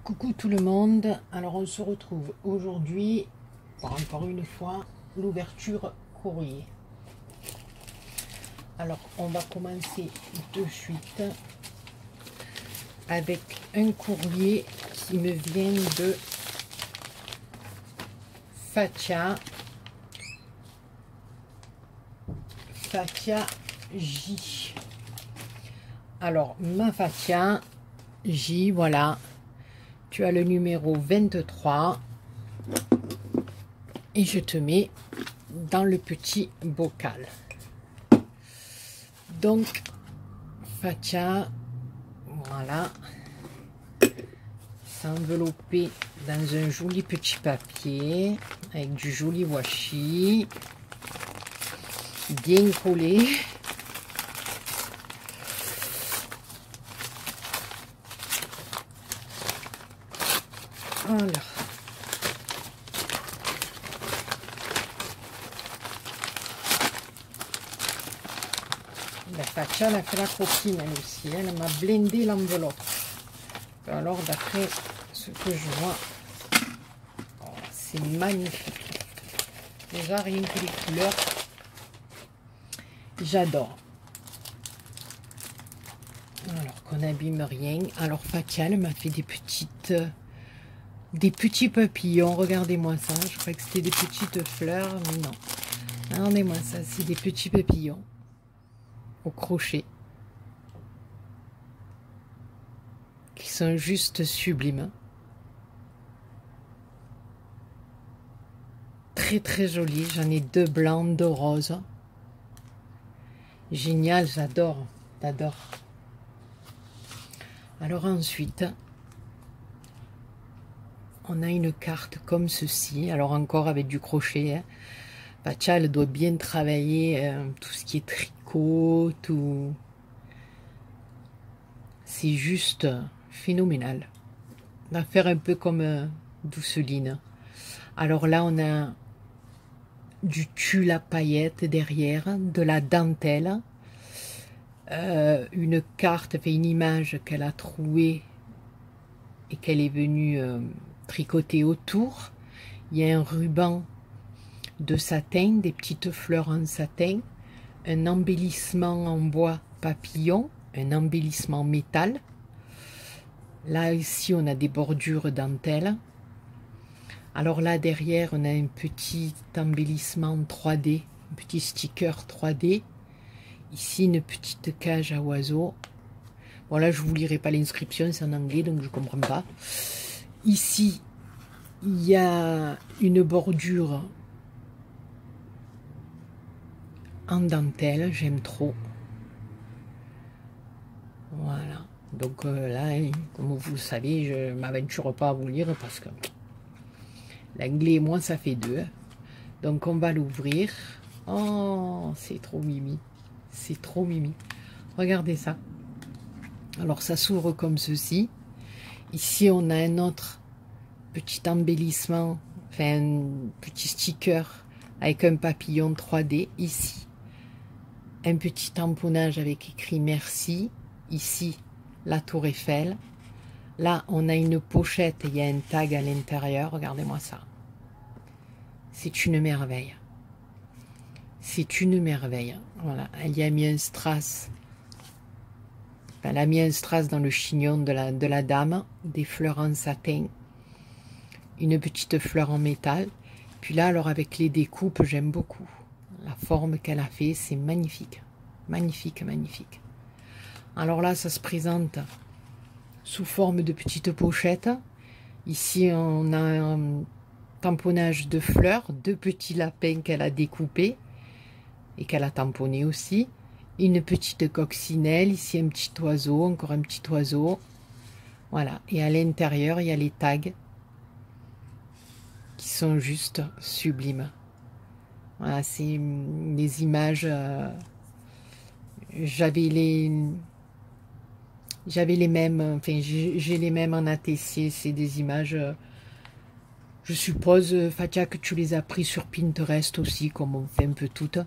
Coucou tout le monde, alors on se retrouve aujourd'hui pour encore une fois l'ouverture courrier. Alors on va commencer de suite avec un courrier qui me vient de Fatia J. Alors ma Fatia J, voilà. Tu as le numéro 23 et je te mets dans le petit bocal. Donc, Fatia, voilà, c'est enveloppé dans un joli petit papier avec du joli washi, bien collé. Voilà. La Fatia, elle a fait la coquine elle aussi. Elle m'a blindé l'enveloppe. Alors d'après ce que je vois, oh, c'est magnifique. Déjà rien que les couleurs, j'adore. Alors qu'on n'abîme rien. Alors Fatia, elle m'a fait des petits papillons. Regardez-moi ça. Je crois que c'était des petites fleurs, mais non. Regardez-moi ça, c'est des petits papillons au crochet qui sont juste sublimes. Très très jolis. J'en ai deux blancs, deux roses. Génial, j'adore. J'adore. Alors ensuite, on a une carte comme ceci. Alors encore avec du crochet. Hein. Fatia, elle doit bien travailler tout ce qui est tricot, tout. C'est juste phénoménal. On va faire un peu comme Douceline. Alors là, on a du tulle à paillettes derrière, de la dentelle, une carte, fait une image qu'elle a trouée et qu'elle est venue tricoter autour. Il y a un ruban de satin, des petites fleurs en satin, un embellissement en bois papillon, un embellissement métal. Là, ici, on a des bordures dentelle. Alors là, derrière, on a un petit embellissement 3D, un petit sticker 3D. Ici, une petite cage à oiseaux. Bon, là, je ne vous lirai pas l'inscription, c'est en anglais, donc je ne comprends pas. Ici, il y a une bordure en dentelle, j'aime trop. Voilà. Donc là, comme vous le savez, je ne m'aventure pas à vous lire parce que l'anglais et moi, ça fait deux. Donc on va l'ouvrir. Oh, c'est trop mimi. C'est trop mimi. Regardez ça. Alors ça s'ouvre comme ceci. Ici, on a un autre petit embellissement, enfin un petit sticker avec un papillon 3D. Ici, un petit tamponnage avec écrit merci. Ici, la tour Eiffel. Là, on a une pochette et il y a un tag à l'intérieur. Regardez-moi ça. C'est une merveille. C'est une merveille. Voilà, elle y a mis un strass. Elle a mis un strass dans le chignon de la dame. Des fleurs en satin. Une petite fleur en métal. Puis là, alors avec les découpes, j'aime beaucoup. La forme qu'elle a fait, c'est magnifique. Magnifique, magnifique. Alors là, ça se présente sous forme de petites pochettes. Ici, on a un tamponnage de fleurs, deux petits lapins qu'elle a découpés et qu'elle a tamponné aussi. Une petite coccinelle, ici un petit oiseau, encore un petit oiseau. Voilà, et à l'intérieur, il y a les tags qui sont juste sublimes. Voilà, c'est des images... J'avais les mêmes, enfin j'ai les mêmes en ATC, c'est des images, je suppose, Fatia, que tu les as pris sur Pinterest aussi, comme on fait un peu toutes.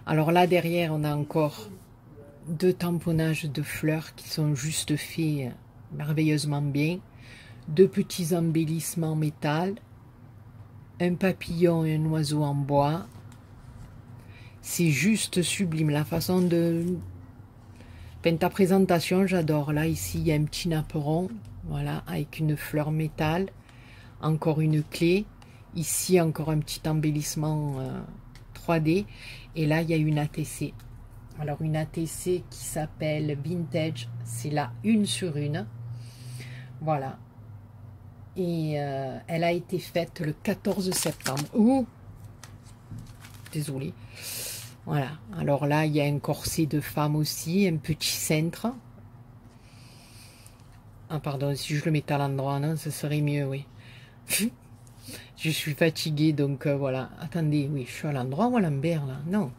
Alors là, derrière, on a encore deux tamponnages de fleurs qui sont juste faits merveilleusement bien. Deux petits embellissements en métal, un papillon et un oiseau en bois. C'est juste sublime, la façon de... ta présentation, j'adore. Là, ici, il y a un petit napperon, voilà, avec une fleur métal, encore une clé. Ici, encore un petit embellissement 3D. Et là, il y a une ATC. Alors, une ATC qui s'appelle Vintage. C'est la 1 sur 1. Voilà. Et elle a été faite le 14 septembre. Ouh, désolée. Voilà. Alors là, il y a un corset de femme aussi, un petit cintre. Ah, pardon, si je le mettais à l'endroit, non, ce serait mieux, oui. Je suis fatiguée, donc voilà. Attendez, oui, je suis à l'endroit ou à l'envers, là? Non.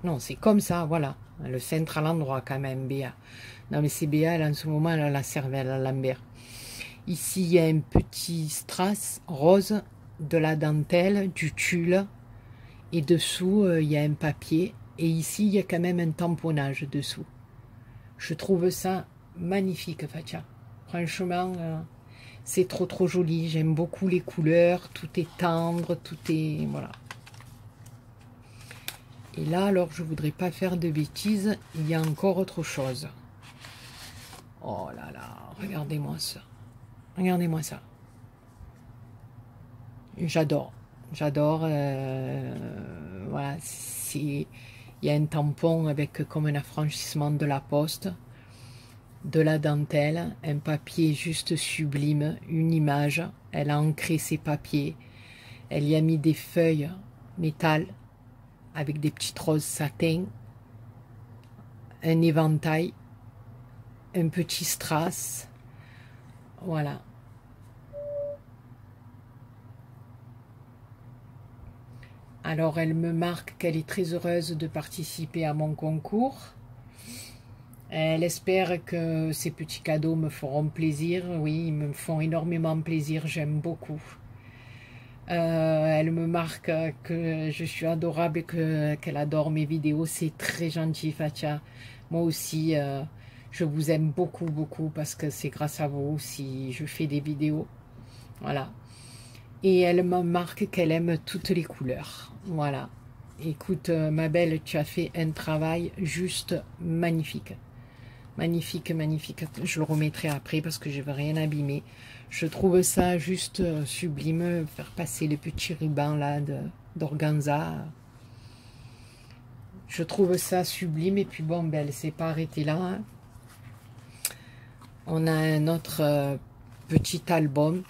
Non, c'est comme ça, voilà. Le cintre à l'endroit, quand même, Béa. Non, mais c'est Béa, elle, en ce moment, elle a la cervelle à l'envers. Ici, il y a un petit strass rose, de la dentelle, du tulle. Et dessous, il y a un papier. Et ici, il y a quand même un tamponnage dessous. Je trouve ça magnifique, Fatia. Franchement, c'est trop joli. J'aime beaucoup les couleurs. Tout est tendre, tout est... Voilà. Et là, alors, je voudrais pas faire de bêtises. Il y a encore autre chose. Oh là là, regardez-moi ça. Regardez-moi ça. J'adore. J'adore. Voilà, il y a un tampon avec comme un affranchissement de la poste, de la dentelle, un papier juste sublime, une image. Elle a ancré ses papiers. Elle y a mis des feuilles métal avec des petites roses satin, un éventail, un petit strass. Voilà. Alors, elle me marque qu'elle est très heureuse de participer à mon concours. Elle espère que ces petits cadeaux me feront plaisir. Oui, ils me font énormément plaisir. J'aime beaucoup. Elle me marque que je suis adorable et qu'elle adore mes vidéos. C'est très gentil, Fatia. Moi aussi, je vous aime beaucoup, beaucoup parce que c'est grâce à vous si je fais des vidéos. Voilà. Et elle me marque qu'elle aime toutes les couleurs. Voilà. Écoute, ma belle, tu as fait un travail juste magnifique. Magnifique, magnifique. Je le remettrai après parce que je ne veux rien abîmer. Je trouve ça juste sublime. Faire passer le petit ruban là d'organza. Je trouve ça sublime. Et puis bon, ben, elle ne s'est pas arrêtée là. Hein. On a un autre petit album.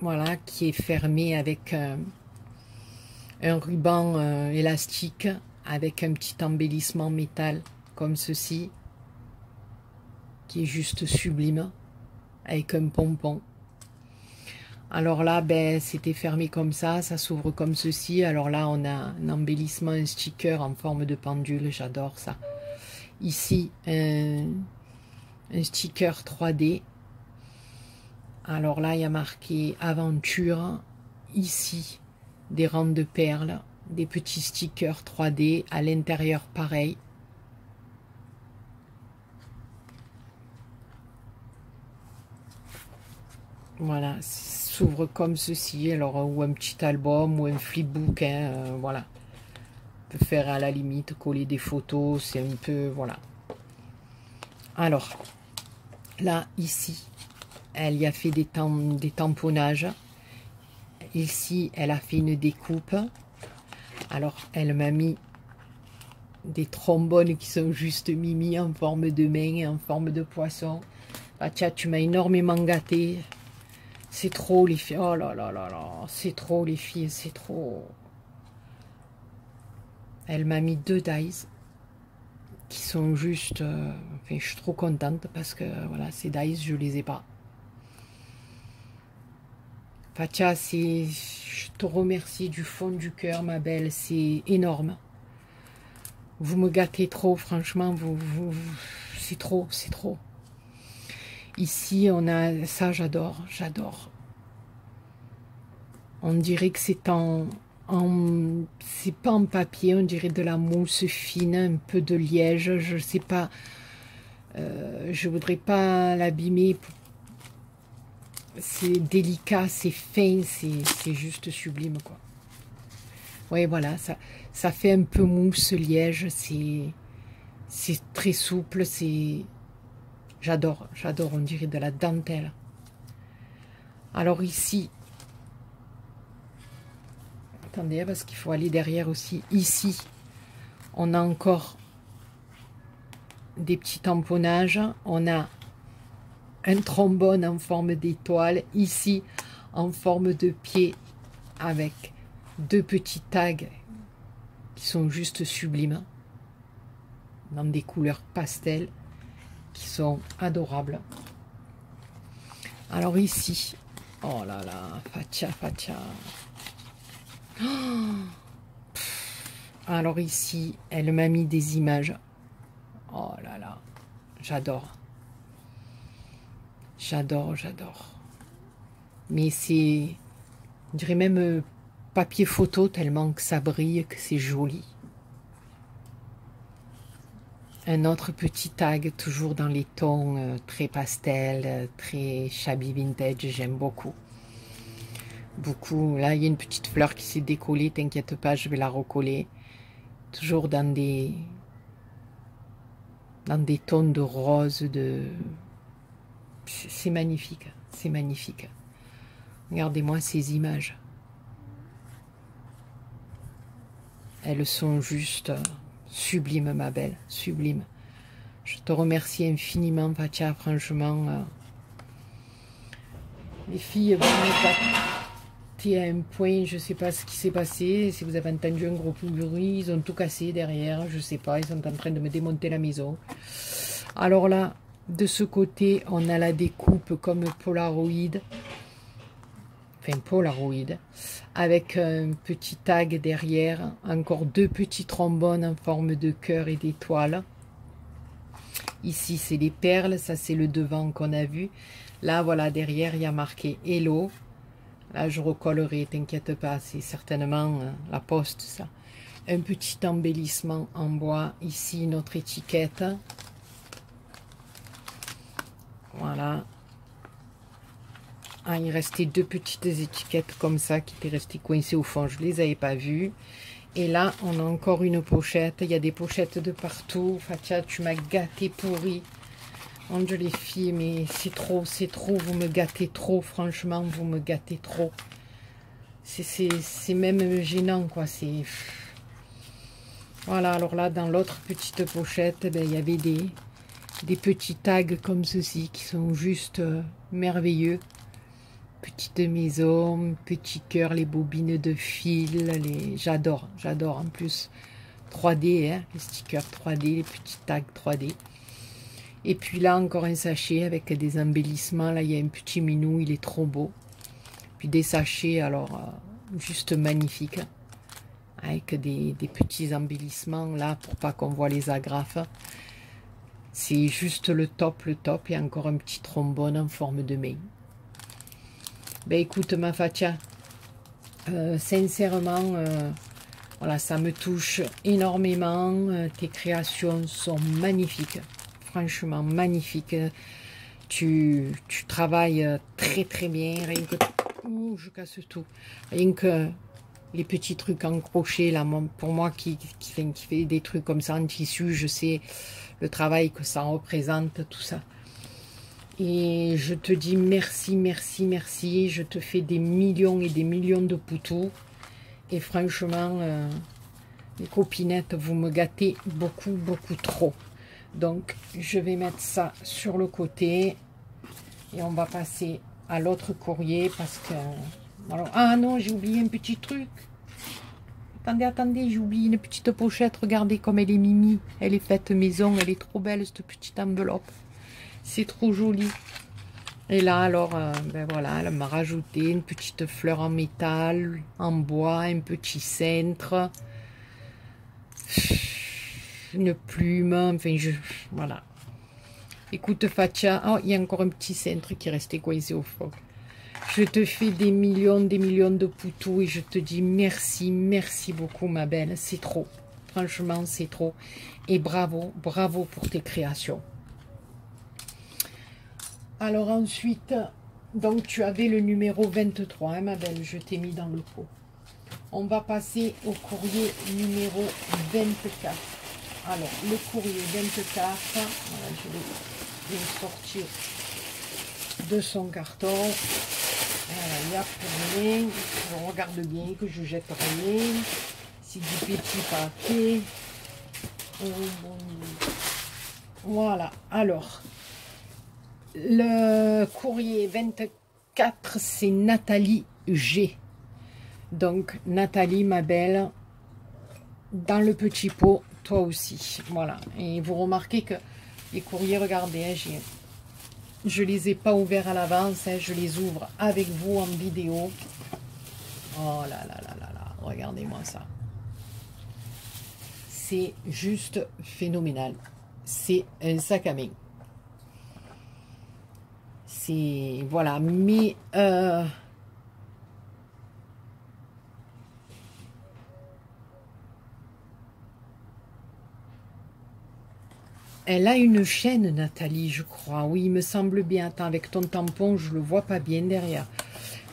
Voilà, qui est fermé avec un ruban élastique avec un petit embellissement métal comme ceci, qui est juste sublime, avec un pompon. Alors là, ben, c'était fermé comme ça s'ouvre comme ceci. Alors là, on a un embellissement, un sticker en forme de pendule, j'adore ça. Ici, un sticker 3D. Alors là, il y a marqué aventure. Ici, des rangs de perles, des petits stickers 3D. À l'intérieur, pareil. Voilà, s'ouvre comme ceci. Alors, ou un petit album, ou un flipbook. Hein, voilà. On peut faire à la limite, coller des photos. C'est un peu, voilà. Alors, là, ici. Elle y a fait des tamponnages. Ici, elle a fait une découpe. Alors, elle m'a mis des trombones qui sont juste mimi en forme de main et en forme de poisson. Ah, tiens, tu m'as énormément gâté. C'est trop, les filles. Oh là là là là. C'est trop, les filles. C'est trop. Elle m'a mis 2 dies qui sont juste... enfin, je suis trop contente parce que, voilà, ces dies, je les ai pas. Fatia, je te remercie du fond du cœur, ma belle, c'est énorme. Vous me gâtez trop, franchement, c'est trop, c'est trop. Ici, on a ça, j'adore, j'adore. On dirait que c'est en c'est pas en papier, on dirait de la mousse fine, un peu de liège, je sais pas. Je voudrais pas l'abîmer. C'est délicat, c'est fin, c'est juste sublime, quoi. Ouais, voilà, ça fait un peu mousse liège, c'est très souple, j'adore, on dirait de la dentelle. Alors ici, attendez, parce qu'il faut aller derrière aussi. Ici, on a encore des petits tamponnages. On a un trombone en forme d'étoile. Ici, en forme de pied, avec deux petits tags qui sont juste sublimes. Dans des couleurs pastel, qui sont adorables. Alors ici, oh là là, fatia, fatia. Oh, alors ici, elle m'a mis des images. Oh là là, j'adore. J'adore, j'adore. Mais c'est, je dirais même papier photo tellement que ça brille, que c'est joli. Un autre petit tag, toujours dans les tons très pastel, très shabby vintage, j'aime beaucoup. Beaucoup. Là, il y a une petite fleur qui s'est décollée, t'inquiète pas, je vais la recoller. Toujours dans des tons de rose, c'est magnifique, c'est magnifique. Regardez-moi ces images. Elles sont juste sublimes, ma belle, sublimes. Je te remercie infiniment, Fatia, franchement. Les filles, vous m'avez à un point, je ne sais pas ce qui s'est passé. Si vous avez entendu un gros bruit, ils ont tout cassé derrière, je ne sais pas, ils sont en train de me démonter la maison. Alors là, de ce côté, on a la découpe comme Polaroid. Enfin, Polaroid. Avec un petit tag derrière. Encore deux petits trombones en forme de cœur et d'étoile. Ici, c'est les perles. Ça, c'est le devant qu'on a vu. Là, voilà, derrière, il y a marqué Hello. Là, je recollerai, t'inquiète pas. C'est certainement la poste, ça. Un petit embellissement en bois. Ici, notre étiquette. Voilà. Ah, il restait deux petites étiquettes comme ça qui étaient restées coincées au fond. Je ne les avais pas vues. Et là, on a encore une pochette. Il y a des pochettes de partout. Fatia, tu m'as gâté pourri. Mon Dieu, les filles, mais c'est trop, c'est trop. Vous me gâtez trop, franchement, vous me gâtez trop. C'est même gênant, quoi. C'est... Voilà, alors là, dans l'autre petite pochette, ben, il y avait des petits tags comme ceci qui sont juste merveilleux. Petite maison, petit cœur, les bobines de fil, j'adore en plus. 3D, hein, les stickers 3D, les petits tags 3D. Et puis là, encore un sachet avec des embellissements. Là, il y a un petit minou, il est trop beau. Puis des sachets, alors, juste magnifiques. Avec des petits embellissements là, pour pas qu'on voit les agrafes. C'est juste le top, le top. Et encore un petit trombone en forme de main. Ben écoute, ma Fatia, sincèrement, voilà, ça me touche énormément. Tes créations sont magnifiques. Franchement, magnifiques. Tu travailles très très bien. Rien que... Ouh, je casse tout. Rien que les petits trucs en crochet, là, pour moi qui fait des trucs comme ça en tissu, je sais le travail que ça représente, tout ça. Et je te dis merci, merci, merci. Je te fais des millions et des millions de poutous. Et franchement, les copinettes, vous me gâtez beaucoup, beaucoup trop. Donc, je vais mettre ça sur le côté. Et on va passer à l'autre courrier parce que... Alors, ah non, j'ai oublié un petit truc. Attendez, attendez, j'ai oublié une petite pochette. Regardez comme elle est mimi. Elle est faite maison. Elle est trop belle, cette petite enveloppe. C'est trop joli. Et là, alors, ben voilà, elle m'a rajouté une petite fleur en métal, en bois, un petit cintre, une plume, enfin, voilà. Écoute, Fatia, oh, il y a encore un petit cintre qui restait coincé au fond. Je te fais des millions de poutous et je te dis merci, merci beaucoup ma belle. C'est trop. Franchement, c'est trop. Et bravo, bravo pour tes créations. Alors ensuite, donc tu avais le numéro 23, hein, ma belle, je t'ai mis dans le pot. On va passer au courrier numéro 24. Alors, le courrier 24, voilà, je vais le sortir de son carton. Voilà, il n'y a plus rien. Je regarde bien que je jette rien. C'est du petit papier. Voilà, alors, le courrier 24, c'est Nathalie G. Donc, Nathalie, ma belle, dans le petit pot, toi aussi. Voilà. Et vous remarquez que les courriers, regardez, hein, je les ai pas ouverts à l'avance. Hein, je les ouvre avec vous en vidéo. Oh là là là là là. Regardez-moi ça. C'est juste phénoménal. C'est un sac à main. C'est... Voilà. Mais... elle a une chaîne, Nathalie, je crois. Oui, il me semble bien. Attends, avec ton tampon, je le vois pas bien derrière.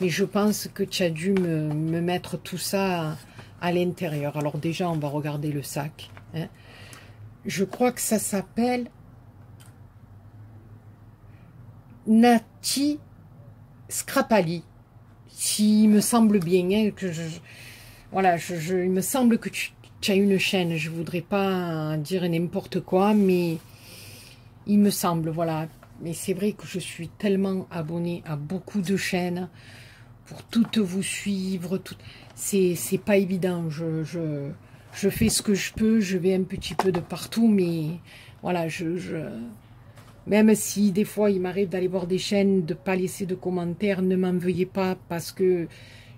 Mais je pense que tu as dû me mettre tout ça à l'intérieur. Alors déjà, on va regarder le sac. Hein. Je crois que ça s'appelle Nati Scrapali. S'il me semble bien. Hein, que voilà, il me semble que tu as une chaîne. Je voudrais pas dire n'importe quoi, mais il me semble, voilà. Mais c'est vrai que je suis tellement abonnée à beaucoup de chaînes pour toutes vous suivre. C'est pas évident. Je fais ce que je peux. Je vais un petit peu de partout, mais voilà, même si des fois il m'arrive d'aller voir des chaînes, de pas laisser de commentaires, ne m'en veuillez pas parce que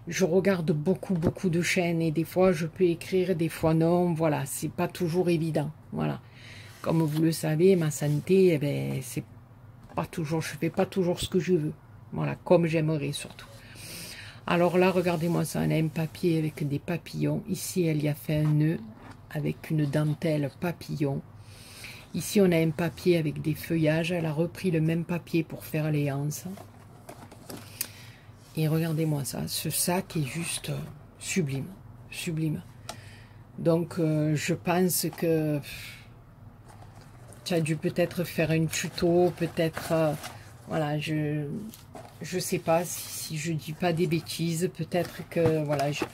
je regarde beaucoup de chaînes et des fois je peux écrire, des fois non. Voilà, c'est pas toujours évident. Voilà. Comme vous le savez, ma santé, eh ben, c'est pas toujours, je fais pas toujours ce que je veux. Voilà, comme j'aimerais surtout. Alors là, regardez-moi ça, on a un papier avec des papillons. Ici, elle y a fait un nœud avec une dentelle papillon. Ici, on a un papier avec des feuillages. Elle a repris le même papier pour faire les anses. Et regardez-moi ça, ce sac est juste sublime, sublime. Donc, je pense que tu as dû peut-être faire un tuto, peut-être, voilà, je sais pas si je dis pas des bêtises, peut-être que, voilà, je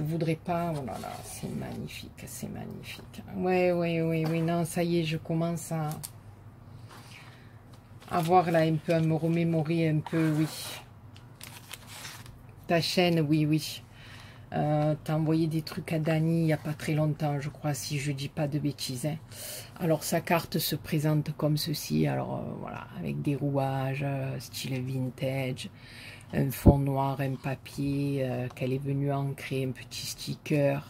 voudrais pas, oh là là, c'est magnifique, c'est magnifique. Ouais, non, ça y est, je commence à voir là un peu, à me remémorer un peu, oui. Ta chaîne, oui. T'as envoyé des trucs à Dani il n'y a pas très longtemps, je crois, si je dis pas de bêtises. Hein. Alors, sa carte se présente comme ceci. Alors, voilà, avec des rouages, style vintage, un fond noir, un papier qu'elle est venue ancrer, un petit sticker,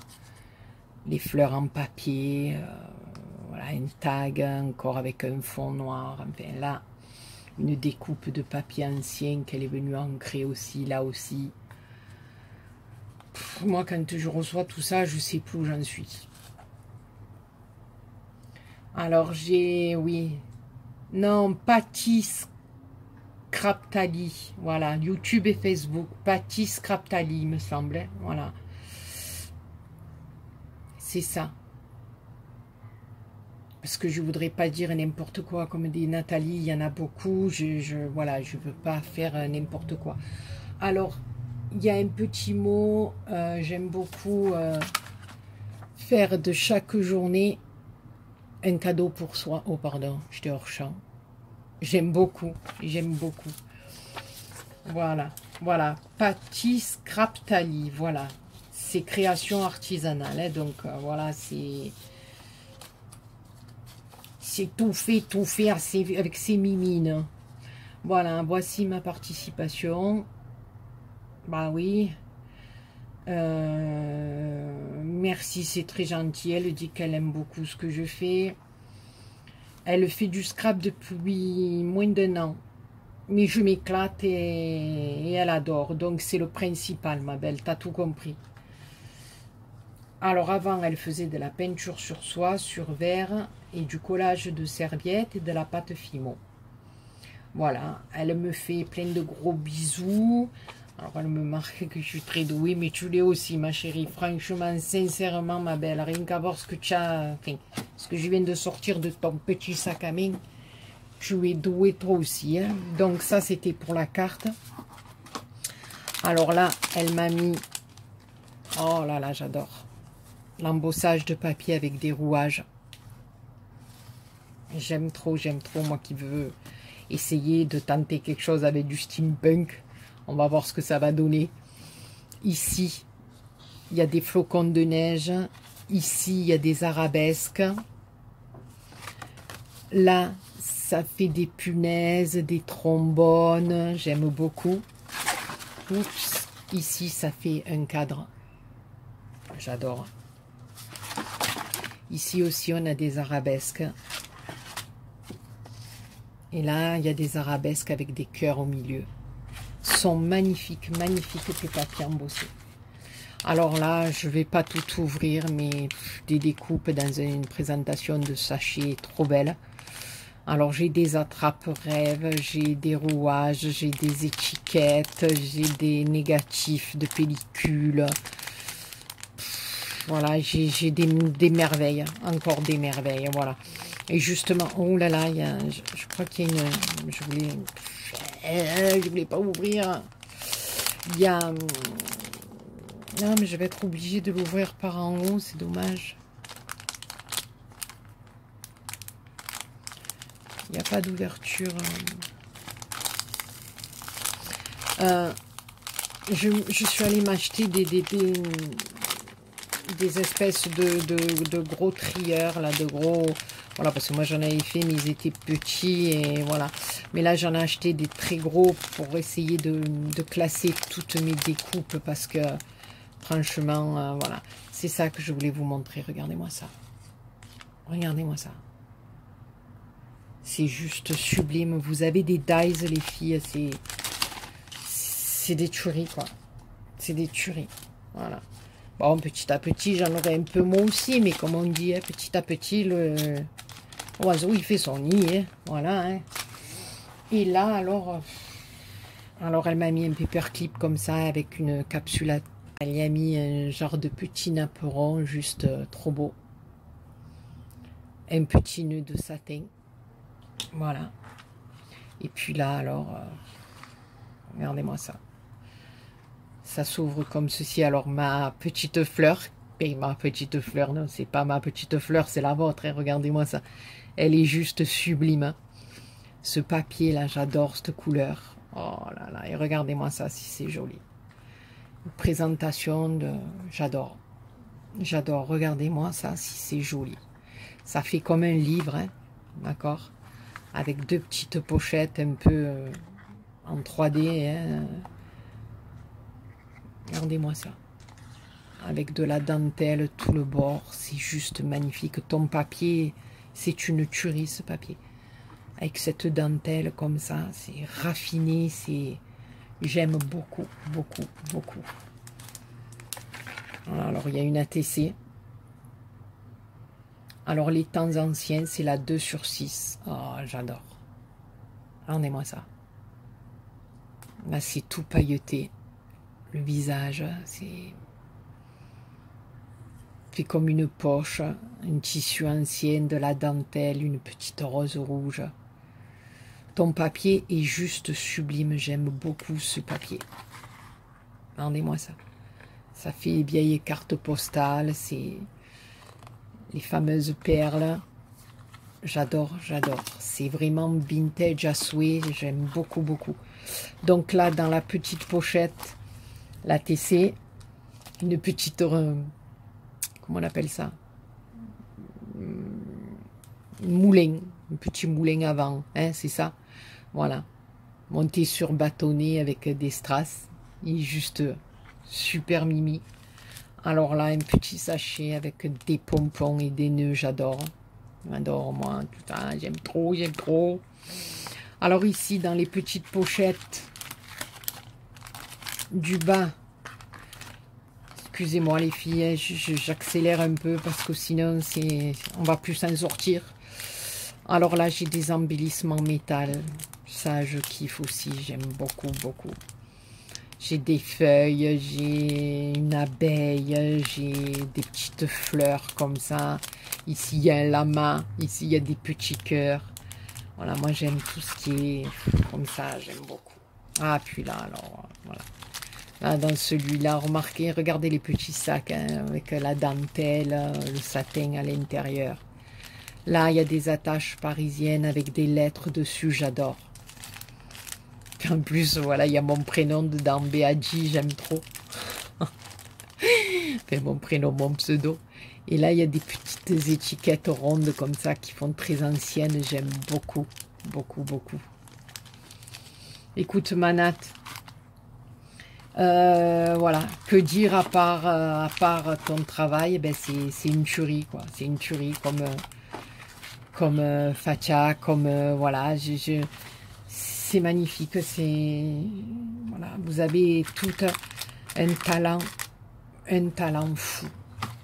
les fleurs en papier, voilà, un tag encore avec un fond noir. Enfin, là, une découpe de papier ancien qu'elle est venue ancrer aussi, là aussi. Moi, quand je reçois tout ça, je sais plus où j'en suis. Alors, j'ai, oui. Non, Patty Scraptali. Voilà, YouTube et Facebook. Patty Scraptali, il me semblait. Voilà. C'est ça. Parce que je voudrais pas dire n'importe quoi. Comme dit Nathalie, il y en a beaucoup. Voilà, je veux pas faire n'importe quoi. Alors, il y a un petit mot, j'aime beaucoup faire de chaque journée un cadeau pour soi. Oh pardon, j'étais hors champ. J'aime beaucoup, Voilà, Patty Scraptali, voilà. C'est création artisanale, hein, donc voilà, c'est tout fait avec ses mimines. Voilà, voici ma participation. Bah oui. Merci, c'est très gentil. Elle dit qu'elle aime beaucoup ce que je fais. Elle fait du scrap depuis moins d'1 an. mais je m'éclate et elle adore. Donc c'est le principal, ma belle, t'as tout compris. Alors avant, elle faisait de la peinture sur soie, sur verre et du collage de serviettes et de la pâte Fimo. Voilà, elle me fait plein de gros bisous. Alors elle me marque que je suis très douée, mais tu l'es aussi, ma chérie. Franchement, sincèrement, ma belle, rien qu'à voir ce que tu as, enfin, ce que je viens de sortir de ton petit sac à main, tu es douée toi aussi. Hein. Donc ça, c'était pour la carte. Alors là, elle m'a mis, oh là là, j'adore, l'embossage de papier avec des rouages. J'aime trop, moi qui veux essayer de tenter quelque chose avec du steampunk. On va voir ce que ça va donner. Ici, il y a des flocons de neige. Ici, il y a des arabesques. Là, ça fait des punaises, des trombones. J'aime beaucoup. Oups. Ici, ça fait un cadre. J'adore. Ici aussi, on a des arabesques. Et là, il y a des arabesques avec des cœurs au milieu. Sont magnifiques, magnifiques tes papiers embossés. Alors là, je vais pas tout ouvrir, mais des découpes dans une présentation de sachets trop belle. Alors j'ai des attrape-rêves, j'ai des rouages, j'ai des étiquettes, j'ai des négatifs de pellicule. Voilà, j'ai des merveilles, encore des merveilles, voilà. Et justement, oh là là, je crois qu'il y a une... Je voulais pas ouvrir. Il y a... Non, mais je vais être obligée de l'ouvrir par en haut, c'est dommage. Il n'y a pas d'ouverture. Je suis allée m'acheter des espèces de gros trieurs, là, de gros... Voilà, parce que moi j'en avais fait, mais ils étaient petits, et voilà. Mais là j'en ai acheté des très gros pour essayer de classer toutes mes découpes, parce que franchement, voilà. C'est ça que je voulais vous montrer. Regardez-moi ça. Regardez-moi ça. C'est juste sublime. Vous avez des dies, les filles, c'est des tueries, quoi. C'est des tueries. Voilà. Bon, petit à petit, j'en aurai un peu moi aussi, mais comme on dit, hein, petit à petit, l'oiseau, il fait son nid, hein, voilà. Hein. Et là, alors elle m'a mis un paperclip comme ça, avec une capsule. Elle y a mis un genre de petit napperon, juste trop beau. Un petit nœud de satin. Voilà. Et puis là, alors, regardez-moi ça. Ça s'ouvre comme ceci. Alors, ma petite fleur, et ma petite fleur, non, c'est pas ma petite fleur, c'est la vôtre. Hein, regardez-moi ça. Elle est juste sublime. Hein. Ce papier-là, j'adore cette couleur. Oh là là, et regardez-moi ça, si c'est joli. Une présentation de... J'adore. J'adore. Regardez-moi ça, si c'est joli. Ça fait comme un livre, hein, d'accord, avec deux petites pochettes un peu en 3D. Hein. Regardez-moi ça. Avec de la dentelle, tout le bord. C'est juste magnifique. Ton papier, c'est une tuerie, ce papier. Avec cette dentelle comme ça, c'est raffiné. J'aime beaucoup, beaucoup, beaucoup. Alors, il y a une ATC. Alors, les temps anciens, c'est la 2/6. Oh, j'adore. Regardez-moi ça. Là, c'est tout pailleté. Le visage, c'est fait comme une poche, un tissu ancien, de la dentelle, une petite rose rouge. Ton papier est juste sublime. J'aime beaucoup ce papier. Regardez-moi ça. Ça fait vieille carte postale. C'est les fameuses perles. J'adore, j'adore. C'est vraiment vintage à souhait. J'aime beaucoup, beaucoup. Donc là, dans la petite pochette, la TC, une petite, comment on appelle ça, moulin, un petit moulin avant, hein, c'est ça, voilà, monté sur bâtonnet avec des strass, il est juste super mimi. Alors là, un petit sachet avec des pompons et des nœuds, j'adore moi, tout ça, j'aime trop, j'aime trop. Alors ici, dans les petites pochettes du bas, excusez-moi les filles, j'accélère un peu parce que sinon on va plus s'en sortir. Alors là, j'ai des embellissements métal. Ça, je kiffe aussi, j'aime beaucoup, beaucoup. J'ai des feuilles, j'ai une abeille, j'ai des petites fleurs comme ça. Ici, il y a un lama, ici, il y a des petits cœurs. Voilà, moi, j'aime tout ce qui est comme ça, j'aime beaucoup. Ah, puis là, alors, voilà. Là, dans celui-là, remarquez, regardez les petits sacs hein, avec la dentelle, le satin à l'intérieur. Là, il y a des attaches parisiennes avec des lettres dessus, j'adore. En plus, voilà, il y a mon prénom dedans, Béadji, j'aime trop. Enfin, mon prénom, mon pseudo. Et là, il y a des petites étiquettes rondes comme ça qui font très anciennes. J'aime beaucoup, beaucoup, beaucoup. Écoute, Manat, voilà, que dire à part ton travail, ben c'est une tuerie, quoi. C'est une tuerie comme Fatia, comme, voilà, c'est magnifique, c'est, voilà, vous avez tout un talent fou,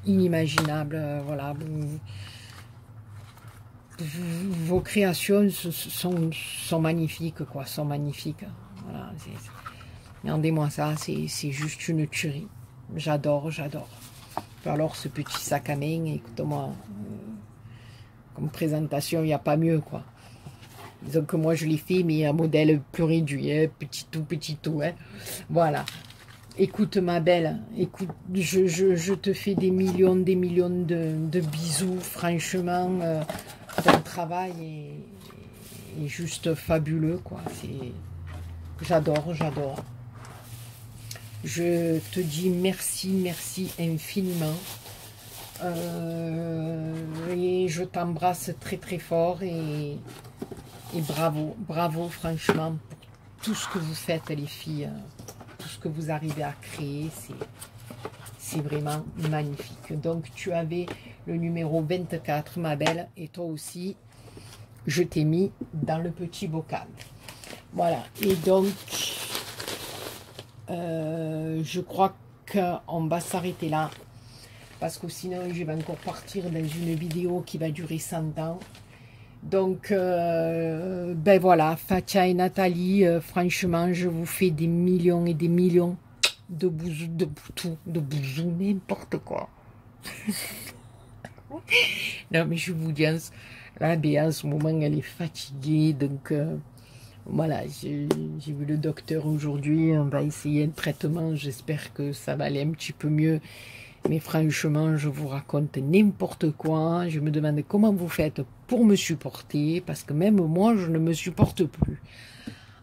inimaginable, voilà, vos créations sont magnifiques, quoi, sont magnifiques, voilà, regardez-moi ça, c'est juste une tuerie, j'adore, j'adore. Alors ce petit sac à main, écoute-moi, comme présentation, il n'y a pas mieux, quoi. Disons que moi je l'ai fait, mais un modèle plus réduit, hein, petit tout, hein. Voilà. Écoute ma belle, écoute, je te fais des millions de bisous, franchement, ton travail est juste fabuleux, quoi. J'adore, j'adore. Je te dis merci, merci infiniment. Et je t'embrasse très très fort et bravo, bravo franchement pour tout ce que vous faites les filles, tout ce que vous arrivez à créer, c'est vraiment magnifique. Donc tu avais le numéro 24 ma belle et toi aussi je t'ai mis dans le petit bocal. Voilà, et donc je crois qu'on va s'arrêter là parce que sinon je vais encore partir dans une vidéo qui va durer 100 ans. Donc, ben voilà, Fatia et Nathalie, franchement, je vous fais des millions et des millions de bousous, de bousous, n'importe quoi. Non, mais je vous dis, la Béa, en ce moment, elle est fatiguée, donc voilà, j'ai vu le docteur aujourd'hui, on va essayer un traitement, j'espère que ça va aller un petit peu mieux. Mais franchement, je vous raconte n'importe quoi. Je me demande comment vous faites pour me supporter. Parce que même moi, je ne me supporte plus.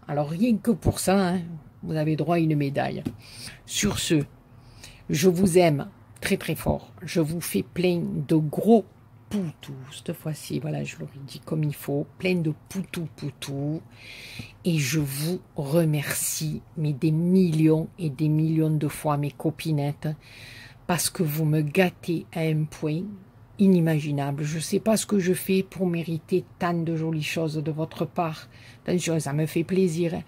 Alors, rien que pour ça, hein, vous avez droit à une médaille. Sur ce, je vous aime très très fort. Je vous fais plein de gros poutous. Cette fois-ci, voilà, je l'aurais dit comme il faut. Plein de poutous. Et je vous remercie, mais des millions et des millions de fois, mes copinettes. Parce que vous me gâtez à un point inimaginable. Je ne sais pas ce que je fais pour mériter tant de jolies choses de votre part. Attention, ça me fait plaisir.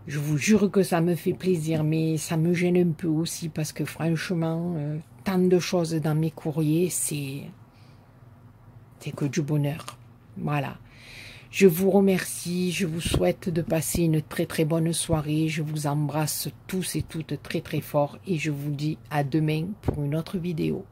Je vous jure que ça me fait plaisir, mais ça me gêne un peu aussi parce que franchement, tant de choses dans mes courriers, c'est que du bonheur. Voilà. Je vous remercie, je vous souhaite de passer une très très bonne soirée. Je vous embrasse tous et toutes très très fort et je vous dis à demain pour une autre vidéo.